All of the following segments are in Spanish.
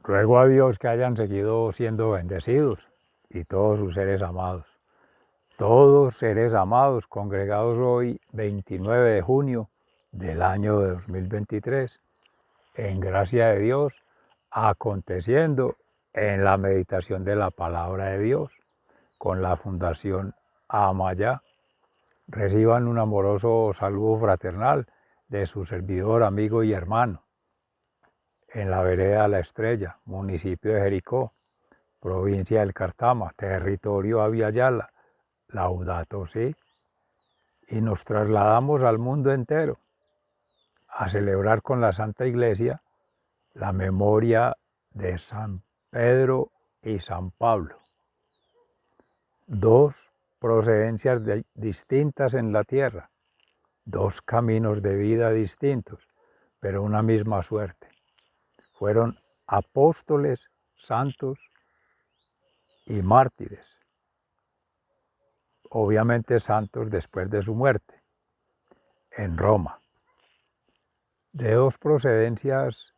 Ruego a Dios que hayan seguido siendo bendecidos y todos sus seres amados. Todos seres amados congregados hoy 29 de junio del año de 2023, en gracia de Dios, aconteciendo en la meditación de la palabra de Dios con la Fundación Amayá. Reciban un amoroso saludo fraternal de su servidor, amigo y hermano, en la vereda La Estrella, municipio de Jericó, provincia del Cartama, territorio Aviala, Laudato Si, y nos trasladamos al mundo entero a celebrar con la Santa Iglesia la memoria de San Pedro y San Pablo, dos procedencias distintas en la tierra, dos caminos de vida distintos, pero una misma suerte. Fueron apóstoles, santos y mártires, obviamente santos después de su muerte, en Roma, de dos procedencias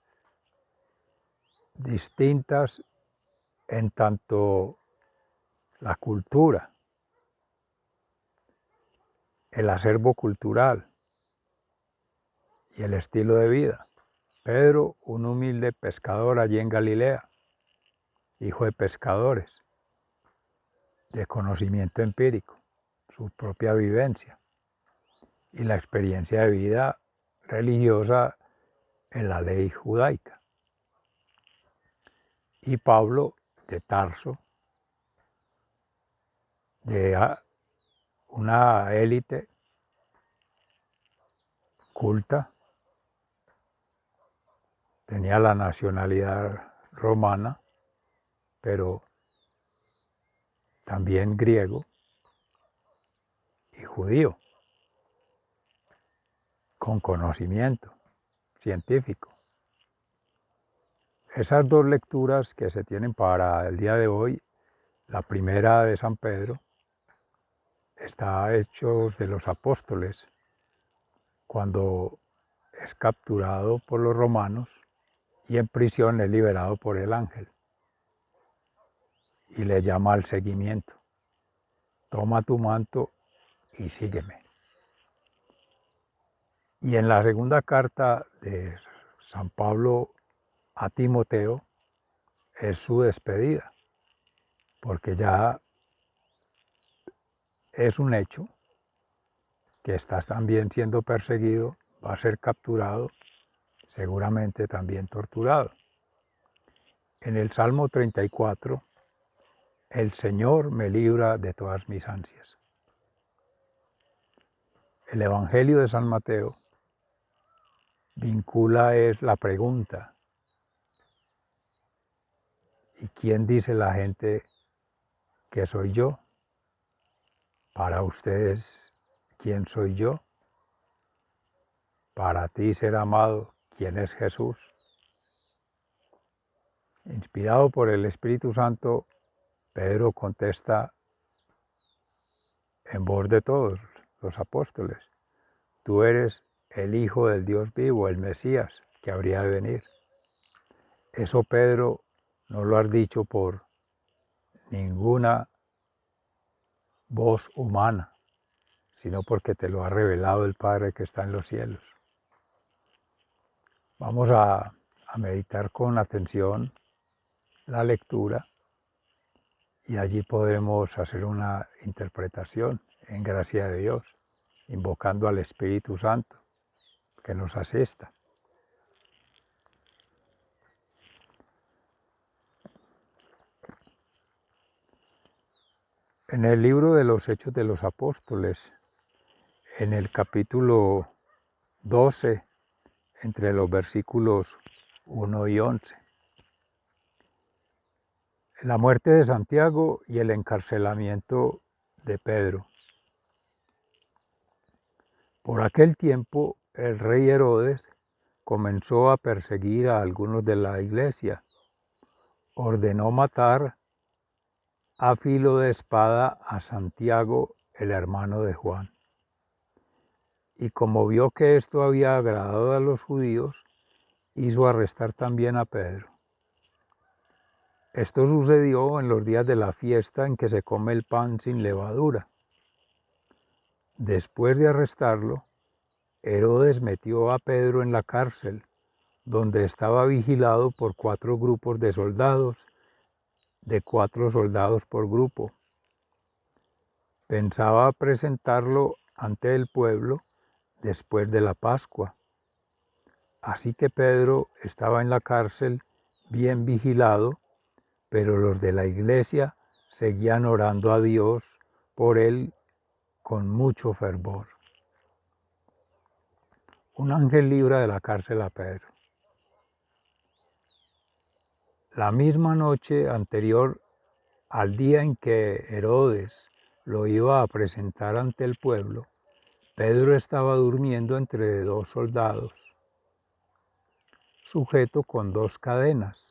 distintas en tanto la cultura, el acervo cultural y el estilo de vida. Pedro, un humilde pescador allí en Galilea, hijo de pescadores, de conocimiento empírico, su propia vivencia y la experiencia de vida religiosa en la ley judaica. Y Pablo, de Tarso, de una élite culta, tenía la nacionalidad romana, pero también griego y judío, con conocimiento científico. Esas dos lecturas que se tienen para el día de hoy, la primera de San Pedro, está Hechos de los Apóstoles, cuando es capturado por los romanos y en prisión es liberado por el ángel y le llama al seguimiento: toma tu manto y sígueme. Y en la segunda carta de San Pablo a Timoteo es su despedida, porque ya es un hecho que estás también siendo perseguido, va a ser capturado, seguramente también torturado. En el Salmo 34, el Señor me libra de todas mis ansias. El Evangelio de San Mateo vincula es la pregunta: ¿y quién dice la gente que soy yo? Para ustedes, ¿quién soy yo? Para ti, ser amado, ¿quién es Jesús? Inspirado por el Espíritu Santo, Pedro contesta en voz de todos los apóstoles: tú eres el Hijo del Dios vivo, el Mesías, que habría de venir. Eso, Pedro, no lo has dicho por ninguna voz humana, sino porque te lo ha revelado el Padre que está en los cielos. Vamos a meditar con atención la lectura y allí podremos hacer una interpretación en gracia de Dios, invocando al Espíritu Santo que nos asista. En el libro de los Hechos de los Apóstoles, en el capítulo 12, entre los versículos 1 y 11, la muerte de Santiago y el encarcelamiento de Pedro. Por aquel tiempo, el rey Herodes comenzó a perseguir a algunos de la iglesia. Ordenó matar a filo de espada a Santiago, el hermano de Juan. Y como vio que esto había agradado a los judíos, hizo arrestar también a Pedro. Esto sucedió en los días de la fiesta en que se come el pan sin levadura. Después de arrestarlo, Herodes metió a Pedro en la cárcel, donde estaba vigilado por 4 grupos de soldados, de 4 soldados por grupo. Pensaba presentarlo ante el pueblo después de la Pascua. Así que Pedro estaba en la cárcel bien vigilado, pero los de la iglesia seguían orando a Dios por él con mucho fervor. Un ángel libra de la cárcel a Pedro. La misma noche anterior al día en que Herodes lo iba a presentar ante el pueblo, Pedro estaba durmiendo entre 2 soldados, sujeto con 2 cadenas,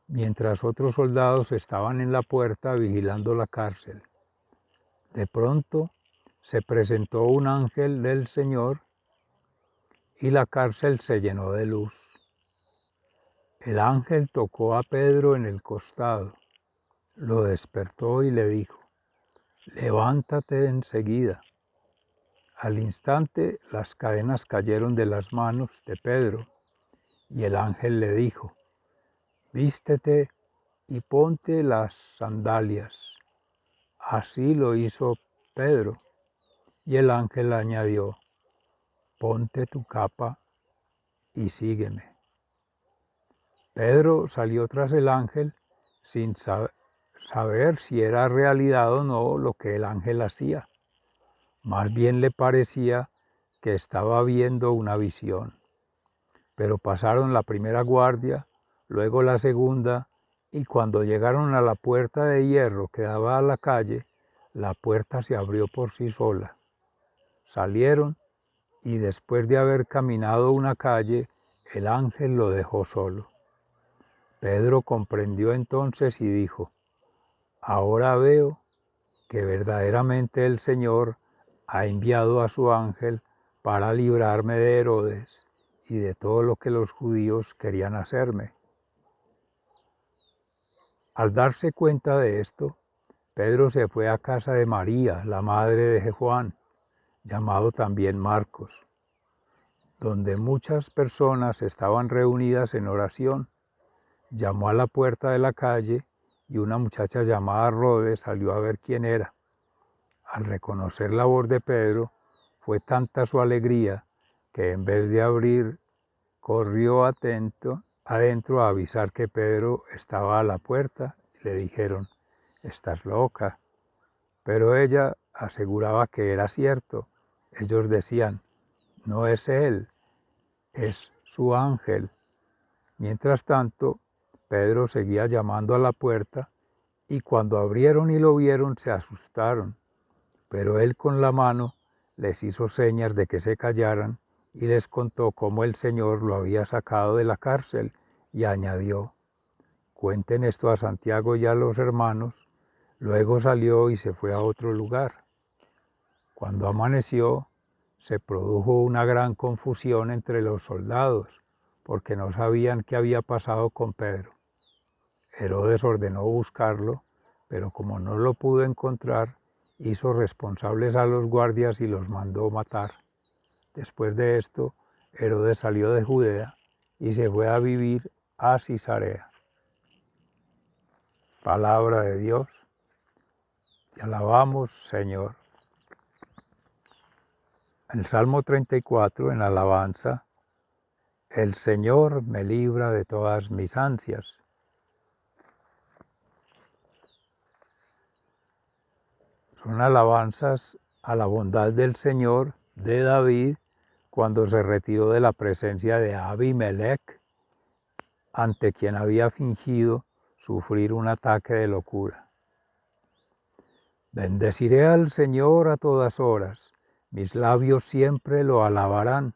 mientras otros soldados estaban en la puerta vigilando la cárcel. De pronto se presentó un ángel del Señor y la cárcel se llenó de luz. El ángel tocó a Pedro en el costado, lo despertó y le dijo: «Levántate enseguida». Al instante las cadenas cayeron de las manos de Pedro y el ángel le dijo: «Vístete y ponte las sandalias». Así lo hizo Pedro y el ángel añadió: «Ponte tu capa y sígueme». Pedro salió tras el ángel sin saber si era realidad o no lo que el ángel hacía. Más bien le parecía que estaba viendo una visión. Pero pasaron la primera guardia, luego la segunda, y cuando llegaron a la puerta de hierro que daba a la calle, la puerta se abrió por sí sola. Salieron y después de haber caminado una calle, el ángel lo dejó solo. Pedro comprendió entonces y dijo: «Ahora veo que verdaderamente el Señor ha enviado a su ángel para librarme de Herodes y de todo lo que los judíos querían hacerme». Al darse cuenta de esto, Pedro se fue a casa de María, la madre de Juan, llamado también Marcos, donde muchas personas estaban reunidas en oración. Llamó a la puerta de la calle y una muchacha llamada Rode salió a ver quién era. Al reconocer la voz de Pedro, fue tanta su alegría que en vez de abrir, corrió adentro a avisar que Pedro estaba a la puerta y le dijeron: «Estás loca». Pero ella aseguraba que era cierto. Ellos decían: «No es él, es su ángel». Mientras tanto, Pedro seguía llamando a la puerta y cuando abrieron y lo vieron se asustaron. Pero él con la mano les hizo señas de que se callaran y les contó cómo el Señor lo había sacado de la cárcel y añadió: «Cuenten esto a Santiago y a los hermanos». Luego salió y se fue a otro lugar. Cuando amaneció, se produjo una gran confusión entre los soldados, porque no sabían qué había pasado con Pedro. Herodes ordenó buscarlo, pero como no lo pudo encontrar, hizo responsables a los guardias y los mandó matar. Después de esto, Herodes salió de Judea y se fue a vivir a Cesarea. Palabra de Dios. Te alabamos, Señor. El Salmo 34, en alabanza: «El Señor me libra de todas mis ansias». Son alabanzas a la bondad del Señor de David cuando se retiró de la presencia de Abimelech, ante quien había fingido sufrir un ataque de locura. Bendeciré al Señor a todas horas, mis labios siempre lo alabarán.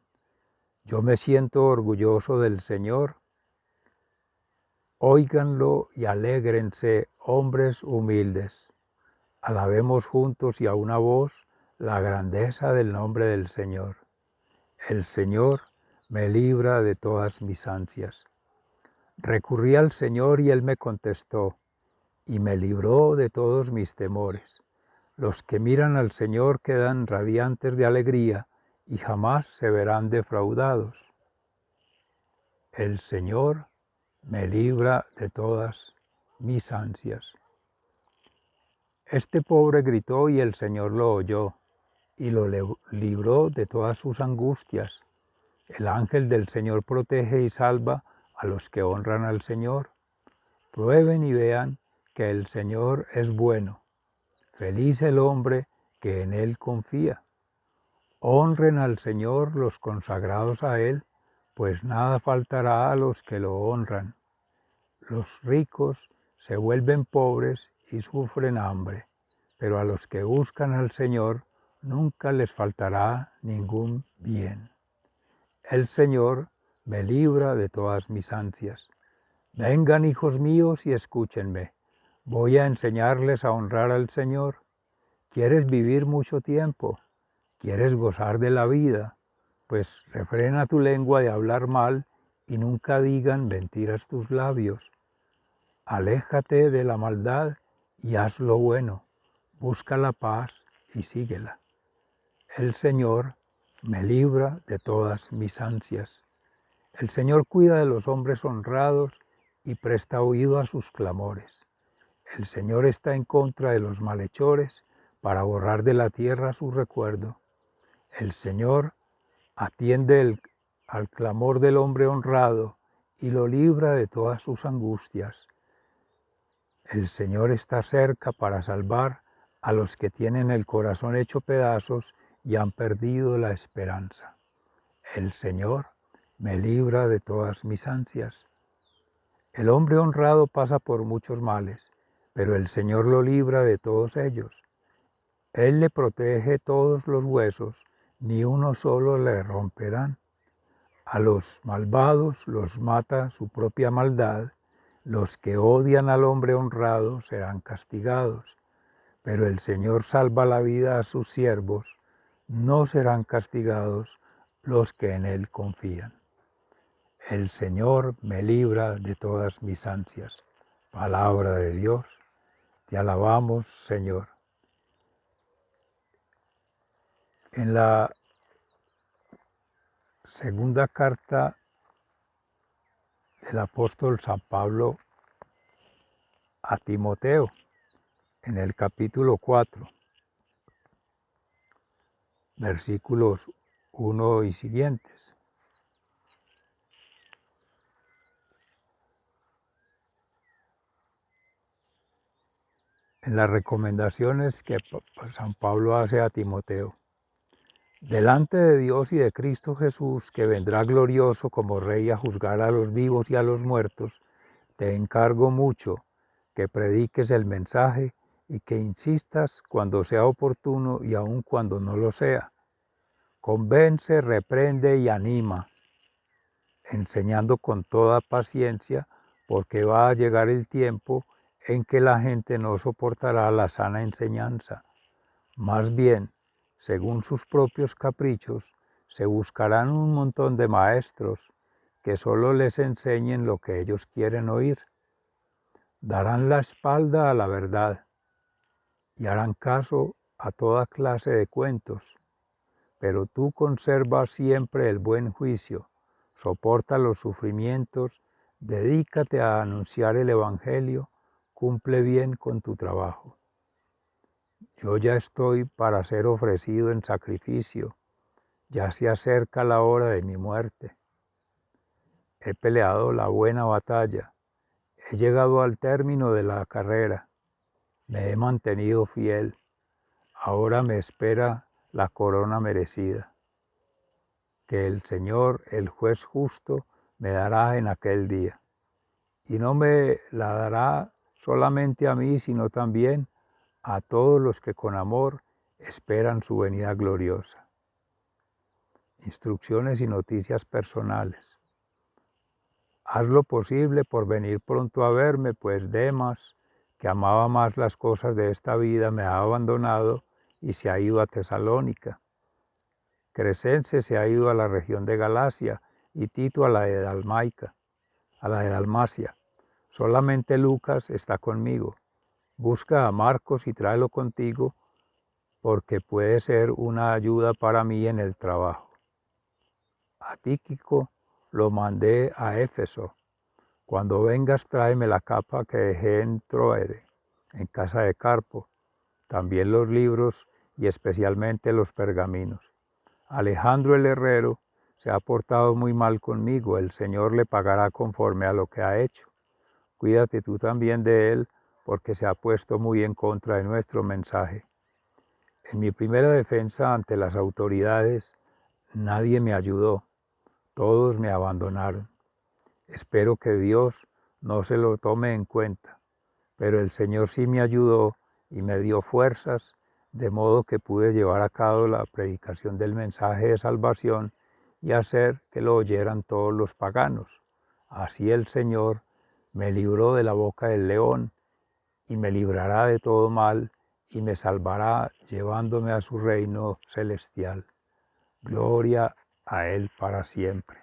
Yo me siento orgulloso del Señor. Óiganlo y alégrense, hombres humildes. Alabemos juntos y a una voz la grandeza del nombre del Señor. El Señor me libra de todas mis ansias. Recurrí al Señor y Él me contestó y me libró de todos mis temores. Los que miran al Señor quedan radiantes de alegría y jamás se verán defraudados. El Señor me libra de todas mis ansias. Este pobre gritó y el Señor lo oyó y lo libró de todas sus angustias. El ángel del Señor protege y salva a los que honran al Señor. Prueben y vean que el Señor es bueno. Feliz el hombre que en Él confía. Honren al Señor los consagrados a Él, pues nada faltará a los que lo honran. Los ricos se vuelven pobres y sufren hambre, pero a los que buscan al Señor nunca les faltará ningún bien. El Señor me libra de todas mis ansias. Vengan, hijos míos, y escúchenme. Voy a enseñarles a honrar al Señor. ¿Quieres vivir mucho tiempo? ¿Quieres gozar de la vida? Pues refrena tu lengua de hablar mal y nunca digan mentiras tus labios. Aléjate de la maldad y haz lo bueno. Busca la paz y síguela. El Señor me libra de todas mis ansias. El Señor cuida de los hombres honrados y presta oído a sus clamores. El Señor está en contra de los malhechores para borrar de la tierra su recuerdo. El Señor atiende al clamor del hombre honrado y lo libra de todas sus angustias. El Señor está cerca para salvar a los que tienen el corazón hecho pedazos y han perdido la esperanza. El Señor me libra de todas mis ansias. El hombre honrado pasa por muchos males, pero el Señor lo libra de todos ellos. Él le protege todos los huesos, ni uno solo le romperán. A los malvados los mata su propia maldad, los que odian al hombre honrado serán castigados, pero el Señor salva la vida a sus siervos, no serán castigados los que en Él confían. El Señor me libra de todas mis ansias. Palabra de Dios, te alabamos, Señor. En la segunda carta del apóstol San Pablo a Timoteo, en el capítulo 4, versículos 1 y siguientes. En las recomendaciones que San Pablo hace a Timoteo. Delante de Dios y de Cristo Jesús, que vendrá glorioso como Rey a juzgar a los vivos y a los muertos, te encargo mucho que prediques el mensaje y que insistas cuando sea oportuno y aun cuando no lo sea. Convence, reprende y anima, enseñando con toda paciencia, porque va a llegar el tiempo en que la gente no soportará la sana enseñanza. Más bien, según sus propios caprichos, se buscarán un montón de maestros que solo les enseñen lo que ellos quieren oír. Darán la espalda a la verdad y harán caso a toda clase de cuentos. Pero tú conserva siempre el buen juicio, soporta los sufrimientos, dedícate a anunciar el Evangelio, cumple bien con tu trabajo. Yo ya estoy para ser ofrecido en sacrificio, ya se acerca la hora de mi muerte. He peleado la buena batalla, he llegado al término de la carrera, me he mantenido fiel, ahora me espera la corona merecida, que el Señor, el juez justo, me dará en aquel día. Y no me la dará solamente a mí, sino también a todos los que con amor esperan su venida gloriosa. Instrucciones y noticias personales. Haz lo posible por venir pronto a verme, pues Demas, que amaba más las cosas de esta vida, me ha abandonado y se ha ido a Tesalónica. Crescense se ha ido a la región de Galacia y Tito a la de Dalmaica. a la de Dalmacia. Solamente Lucas está conmigo. Busca a Marcos y tráelo contigo, porque puede ser una ayuda para mí en el trabajo. A Tíquico lo mandé a Éfeso. Cuando vengas, tráeme la capa que dejé en Troade, en casa de Carpo, también los libros y especialmente los pergaminos. Alejandro el herrero se ha portado muy mal conmigo, el Señor le pagará conforme a lo que ha hecho. Cuídate tú también de él, porque se ha puesto muy en contra de nuestro mensaje. En mi primera defensa ante las autoridades, nadie me ayudó, todos me abandonaron. Espero que Dios no se lo tome en cuenta, pero el Señor sí me ayudó y me dio fuerzas, de modo que pude llevar a cabo la predicación del mensaje de salvación y hacer que lo oyeran todos los paganos. Así el Señor me libró de la boca del león y me librará de todo mal y me salvará llevándome a su reino celestial. Gloria a Él para siempre.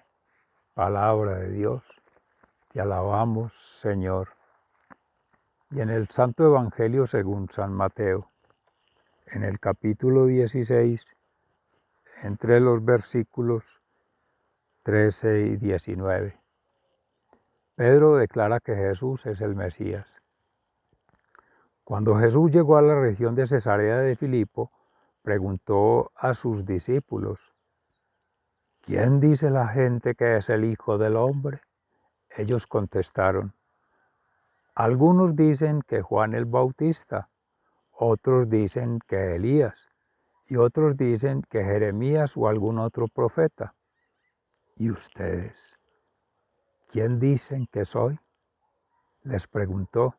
Palabra de Dios. Te alabamos, Señor. Y en el Santo Evangelio según San Mateo, en el capítulo 16, entre los versículos 13 y 19, Pedro declara que Jesús es el Mesías. Cuando Jesús llegó a la región de Cesarea de Filipo, preguntó a sus discípulos: ¿quién dice la gente que es el Hijo del Hombre? Ellos contestaron: algunos dicen que Juan el Bautista, otros dicen que Elías, y otros dicen que Jeremías o algún otro profeta. ¿Y ustedes? ¿Quién dicen que soy? Les preguntó.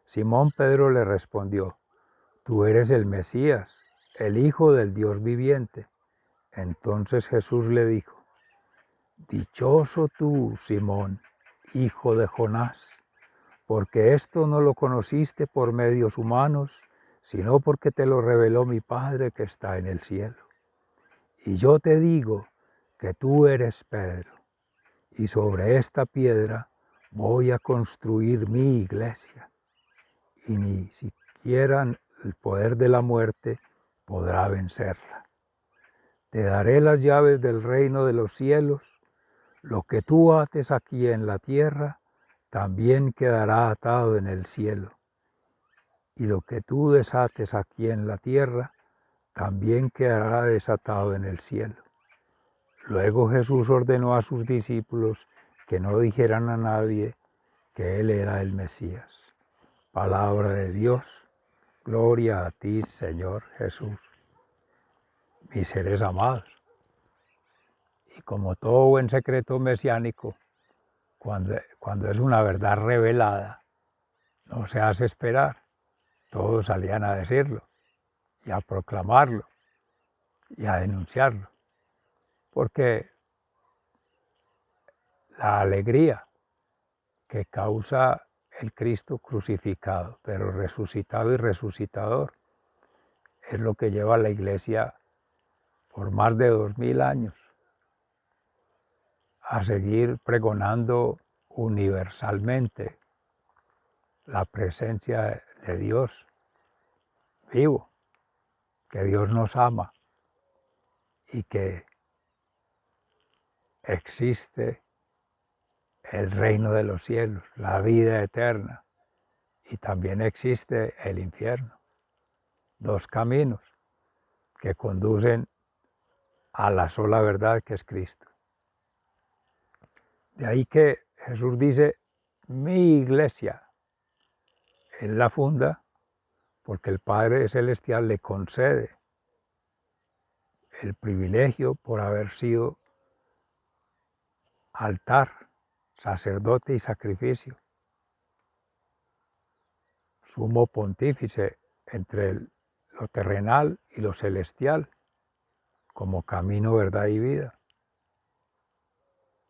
Simón Pedro le respondió: tú eres el Mesías, el Hijo del Dios viviente. Entonces Jesús le dijo: dichoso tú, Simón, hijo de Jonás, porque esto no lo conociste por medios humanos, sino porque te lo reveló mi Padre que está en el cielo. Y yo te digo que tú eres Pedro, y sobre esta piedra voy a construir mi iglesia, y ni siquiera el poder de la muerte podrá vencerla. Te daré las llaves del reino de los cielos. Lo que tú ates aquí en la tierra, también quedará atado en el cielo. Y lo que tú desates aquí en la tierra, también quedará desatado en el cielo. Luego Jesús ordenó a sus discípulos que no dijeran a nadie que Él era el Mesías. Palabra de Dios, gloria a ti, Señor Jesús. Mis seres amados, y como todo buen secreto mesiánico, cuando es una verdad revelada, no se hace esperar. Todos salían a decirlo y a proclamarlo y a denunciarlo, porque la alegría que causa el Cristo crucificado, pero resucitado y resucitador, es lo que lleva a la Iglesia por más de 2000 años a seguir pregonando universalmente la presencia de Dios vivo, que Dios nos ama y que existe el reino de los cielos, la vida eterna, y también existe el infierno. Dos caminos que conducen a la sola verdad que es Cristo. De ahí que Jesús dice: mi iglesia. Él la funda porque el Padre Celestial le concede el privilegio por haber sido altar, sacerdote y sacrificio, sumo pontífice entre lo terrenal y lo celestial, como camino, verdad y vida,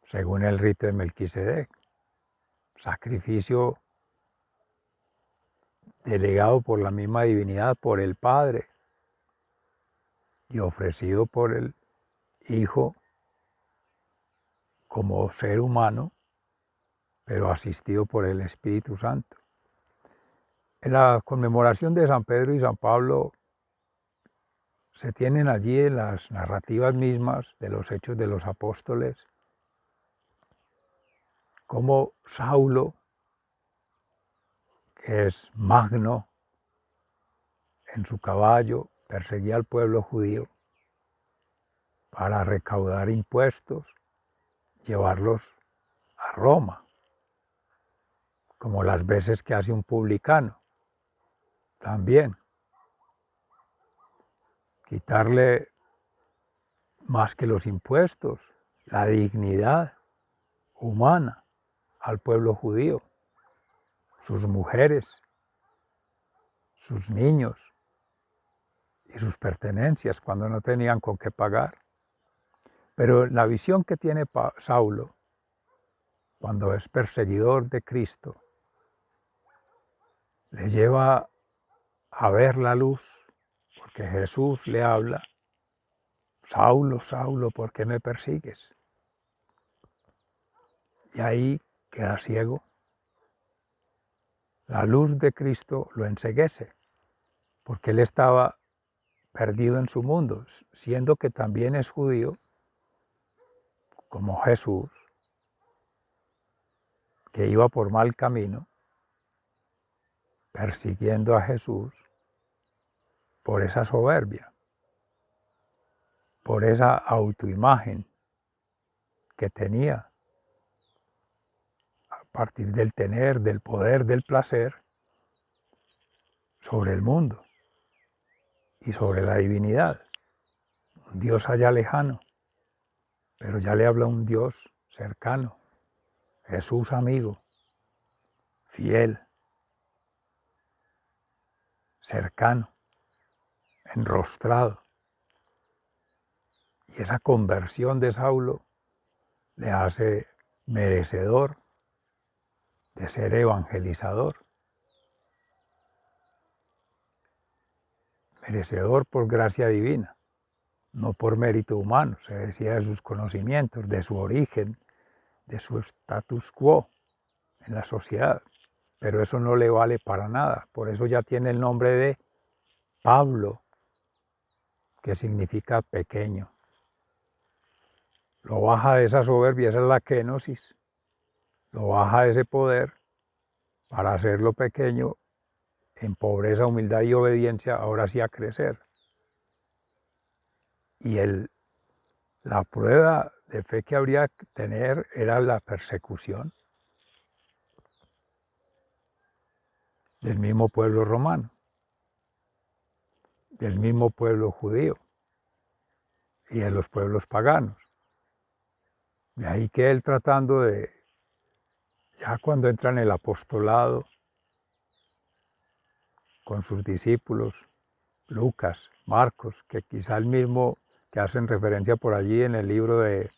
según el rito de Melquisedec, sacrificio delegado por la misma divinidad, por el Padre, y ofrecido por el Hijo como ser humano pero asistido por el Espíritu Santo. En la conmemoración de San Pedro y San Pablo se tienen allí en las narrativas mismas de los Hechos de los Apóstoles como Saulo, que es magno en su caballo, perseguía al pueblo judío para recaudar impuestos, llevarlos a Roma, como las veces que hace un publicano también. Quitarle más que los impuestos, la dignidad humana al pueblo judío, sus mujeres, sus niños y sus pertenencias cuando no tenían con qué pagar. Pero la visión que tiene Saulo cuando es perseguidor de Cristo le lleva a ver la luz, porque Jesús le habla: Saulo, Saulo, ¿por qué me persigues? Y ahí queda ciego. La luz de Cristo lo enceguece, porque él estaba perdido en su mundo, siendo que también es judío, como Jesús, que iba por mal camino, persiguiendo a Jesús por esa soberbia, por esa autoimagen que tenía a partir del tener, del poder, del placer sobre el mundo y sobre la divinidad. Un Dios allá lejano, pero ya le habla un Dios cercano, Jesús amigo, fiel, cercano, enrostrado. Y esa conversión de Saulo le hace merecedor de ser evangelizador, merecedor por gracia divina, no por mérito humano, se decía de sus conocimientos, de su origen, de su status quo en la sociedad. Pero eso no le vale para nada, por eso ya tiene el nombre de Pablo, que significa pequeño. Lo baja de esa soberbia, esa es la kenosis, lo baja de ese poder para hacerlo pequeño, en pobreza, humildad y obediencia, ahora sí a crecer. Y la prueba de fe que habría que tener era la persecución del mismo pueblo romano, del mismo pueblo judío y de los pueblos paganos. De ahí que él, tratando de, ya cuando entra en el apostolado con sus discípulos, Lucas, Marcos, que quizá el mismo que hacen referencia por allí en el libro de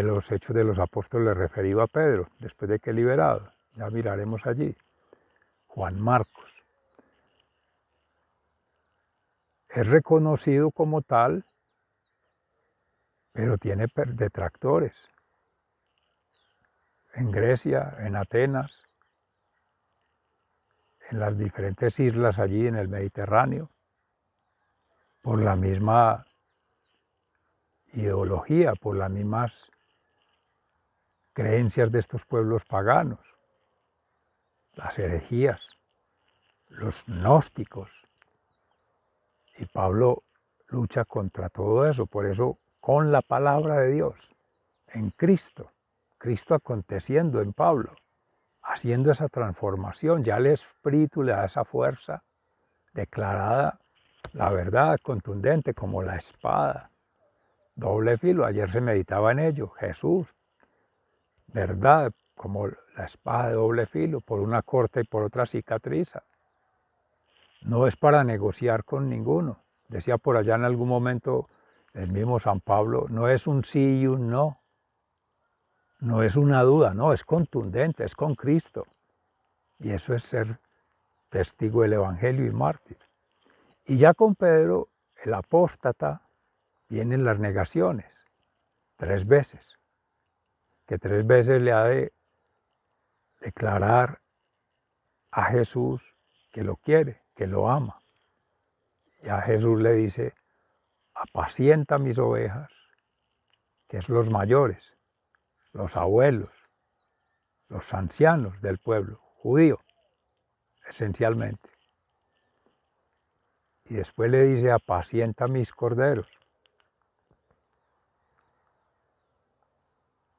los Hechos de los Apóstoles referido a Pedro, después de que liberado, ya miraremos allí, Juan Marcos. Es reconocido como tal, pero tiene detractores. En Grecia, en Atenas, en las diferentes islas allí en el Mediterráneo, por la misma ideología, por las mismas creencias de estos pueblos paganos, las herejías, los gnósticos. Y Pablo lucha contra todo eso, por eso con la palabra de Dios, en Cristo, Cristo aconteciendo en Pablo, haciendo esa transformación, ya el Espíritu le da esa fuerza declarada, la verdad contundente como la espada, doble filo. Ayer se meditaba en ello, Jesús, verdad como la espada de doble filo, por una corta y por otra cicatriza. No es para negociar con ninguno. Decía por allá en algún momento el mismo San Pablo, no es un sí y un no, no es una duda, no, es contundente, es con Cristo. Y eso es ser testigo del Evangelio y mártir. Y ya con Pedro, el apóstata, vienen las negaciones, 3 veces. que 3 veces le ha de declarar a Jesús que lo quiere, que lo ama. Y a Jesús le dice, apacienta mis ovejas, que es los mayores, los abuelos, los ancianos del pueblo judío, esencialmente. Y después le dice, apacienta mis corderos.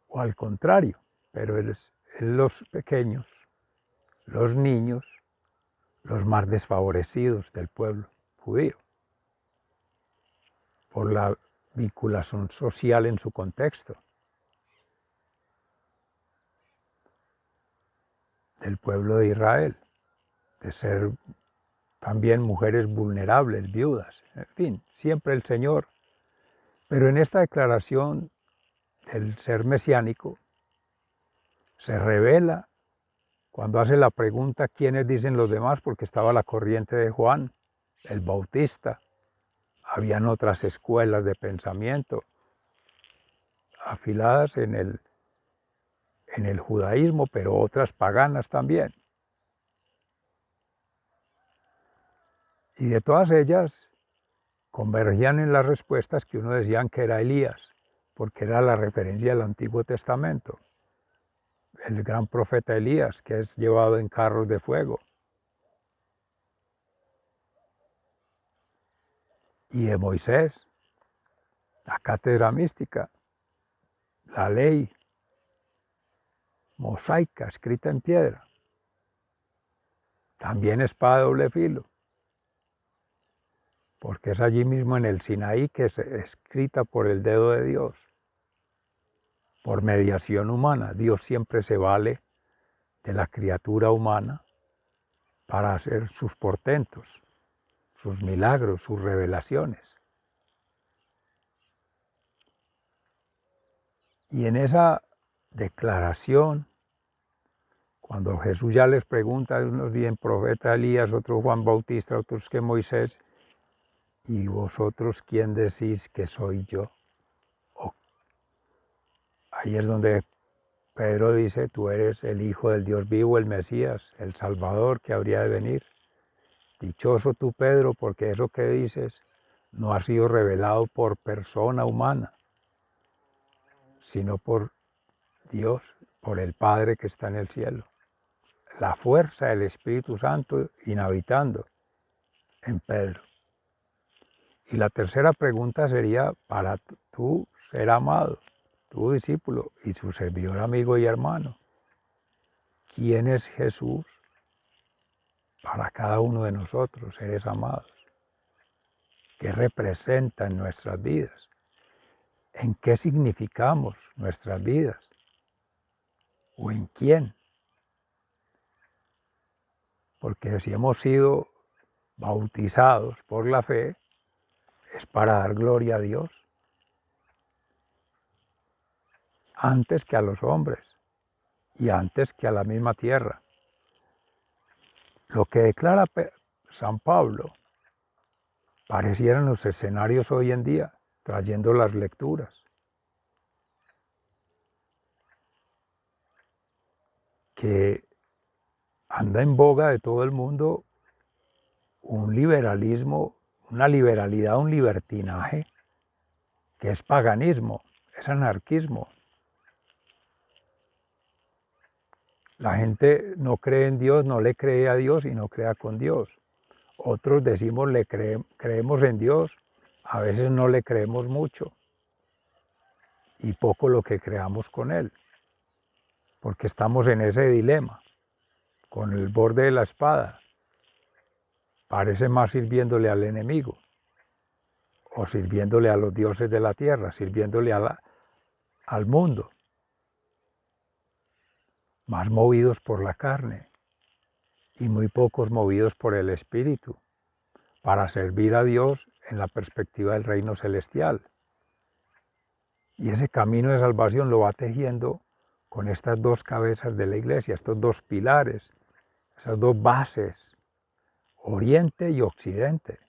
O al contrario, pero es los pequeños, los niños, los más desfavorecidos del pueblo judío, por la vinculación social en su contexto, del pueblo de Israel, de ser también mujeres vulnerables, viudas, en fin, siempre el Señor. Pero en esta declaración del ser mesiánico se revela cuando hace la pregunta quiénes dicen los demás, porque estaba la corriente de Juan, el Bautista, habían otras escuelas de pensamiento afiladas en el judaísmo, pero otras paganas también. Y de todas ellas convergían en las respuestas que uno decían que era Elías, porque era la referencia del Antiguo Testamento, el gran profeta Elías, que es llevado en carros de fuego. Y de Moisés, la cátedra mística, la ley mosaica escrita en piedra, también espada de doble filo, porque es allí mismo en el Sinaí que es escrita por el dedo de Dios, por mediación humana. Dios siempre se vale de la criatura humana para hacer sus portentos, sus milagros, sus revelaciones. Y en esa declaración, cuando Jesús ya les pregunta, unos dicen profeta Elías, otros Juan Bautista, otros que Moisés, ¿y vosotros quién decís que soy yo? Ahí es donde Pedro dice, tú eres el Hijo del Dios vivo, el Mesías, el Salvador que habría de venir. Dichoso tú, Pedro, porque eso que dices no ha sido revelado por persona humana, sino por Dios, por el Padre que está en el cielo. La fuerza del Espíritu Santo inhabitando en Pedro. Y la tercera pregunta sería, para tú ser amado, tu discípulo y su servidor, amigo y hermano, ¿quién es Jesús para cada uno de nosotros, seres amados? ¿Qué representa en nuestras vidas? ¿En qué significamos nuestras vidas? ¿O en quién? Porque si hemos sido bautizados por la fe, es para dar gloria a Dios, antes que a los hombres y antes que a la misma tierra. Lo que declara San Pablo parecieran los escenarios hoy en día, trayendo las lecturas. Que anda en boga de todo el mundo un liberalismo, una liberalidad, un libertinaje, que es paganismo, es anarquismo. La gente no cree en Dios, no le cree a Dios y no crea con Dios. Otros decimos creemos en Dios, a veces no le creemos mucho y poco lo que creamos con Él, porque estamos en ese dilema, con el borde de la espada. Parece más sirviéndole al enemigo o sirviéndole a los dioses de la tierra, sirviéndole al mundo, más movidos por la carne y muy pocos movidos por el Espíritu, para servir a Dios en la perspectiva del reino celestial. Y ese camino de salvación lo va tejiendo con estas dos cabezas de la iglesia, estos dos pilares, esas dos bases, Oriente y Occidente.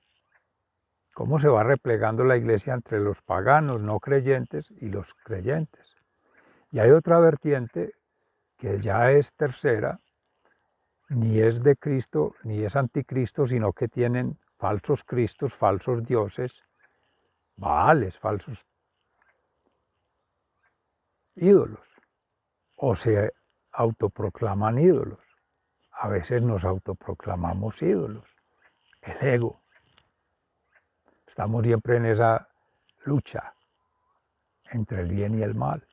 Cómo se va replegando la iglesia entre los paganos no creyentes y los creyentes. Y hay otra vertiente que ya es tercera, ni es de Cristo, ni es anticristo, sino que tienen falsos cristos, falsos dioses, baales, falsos ídolos, o se autoproclaman ídolos. A veces nos autoproclamamos ídolos, el ego. Estamos siempre en esa lucha entre el bien y el mal.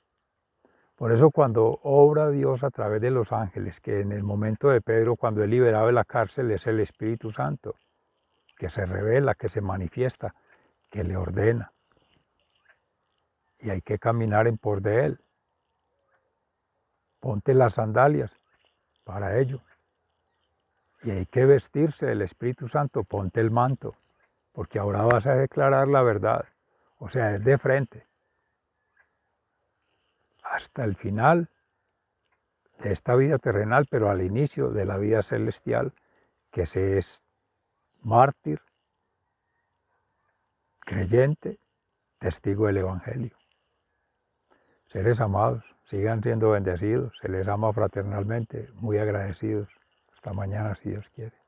Por eso cuando obra Dios a través de los ángeles, que en el momento de Pedro, cuando es liberado de la cárcel, es el Espíritu Santo, que se revela, que se manifiesta, que le ordena. Y hay que caminar en pos de Él. Ponte las sandalias para ello. Y hay que vestirse del Espíritu Santo, ponte el manto, porque ahora vas a declarar la verdad. O sea, es de frente. Hasta el final de esta vida terrenal, pero al inicio de la vida celestial, que se es mártir, creyente, testigo del Evangelio. Seres amados, sigan siendo bendecidos, se les ama fraternalmente, muy agradecidos. Hasta mañana si Dios quiere.